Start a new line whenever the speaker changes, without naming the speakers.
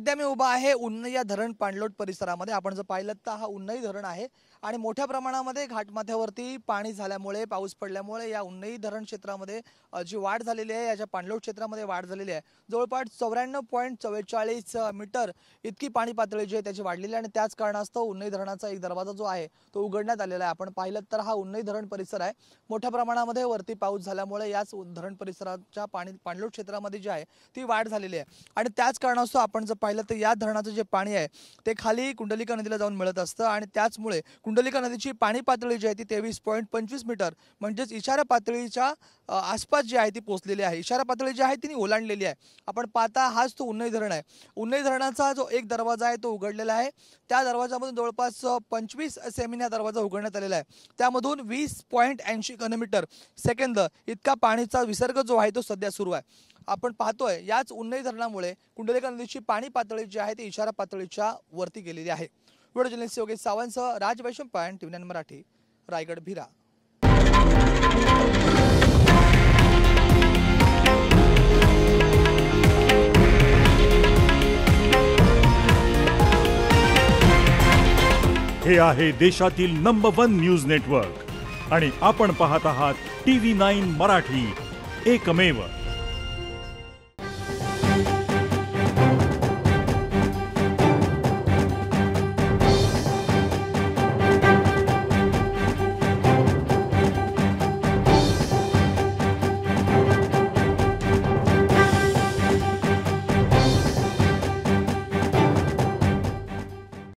सध्या मी उभा आहे उन्नई धरण पाणलोट परिसरामध्ये। आपण जर पाहिलं तर हा उन्नई धरण आहे आणि मोठ्या प्रमाणामध्ये घाटमाथ्यावरती पाणी झाल्यामुळे, पाऊस पडल्यामुळे या उन्नई धरण क्षेत्रामध्ये जी वाढ झालेली आहे, याच्या पाणलोट क्षेत्रामध्ये वाढ झालेली आहे। जवळपास 94.44 मीटर इतकी पाणी पातळी जी आहे त्याची वाढलेली आहे आणि त्याच कारणास्तव उन्नई धरणाचा एक दरवाजा जो आहे तो उघडण्यात आलेला आहे। आपण पाहिलं तर हा उन्नई धरण परिसर आहे। मोठ्या प्रमाणामध्ये वरती पाऊस झाल्यामुळे याच धरण परिसराच्या पाणलोट क्षेत्रामध्ये जी आहे ती वाढ झालेली आहे आणि त्याच कारणास्तव आपण जर पाहिलं तर या धरणाचं जे पाणी आहे ते खाली कुंडलिका नदीला जाऊन मिळत असतं आणि त्याचमुळे कुंडलिका नदीची पाणी पातळी जी आहे ती 23.25 मीटर म्हणजेच इशारा पातळीच्या आसपास जी आहे ती पोहोचलेली आहे। इशारा पातळी जी आहे ती ओलांडलेली आहे। आपण पाहता हाच तो उन्नई धरण आहे। उन्नई धरणाचा जो एक दरवाजा आहे तो उघडलेला आहे। त्या दरवाजामधून जवळपास 25 सेमीने हा दरवाजा उघडण्यात आलेला आहे। त्यामधून 20.80 घनमीटर सेकंद इतका पाणीचा विसर्ग जो आहे तो सध्या सुरू आहे। आपण पाहतोय याच उन्नई धरणामुळे कुंडलिका नदीची पाणी पातळी जी आहे ती इशारा पातळीच्या वरती गेलेली आहे। व्हिडिओ जर्नलिस्ट योगेश सावंतसह राज वैशंपायन, TV9 मराठी, रायगड भिरा।
हे आहे देशातील नंबर 1 न्यूज नेटवर्क आणि आपण पाहत आहात TV9 मराठी, एकमेव।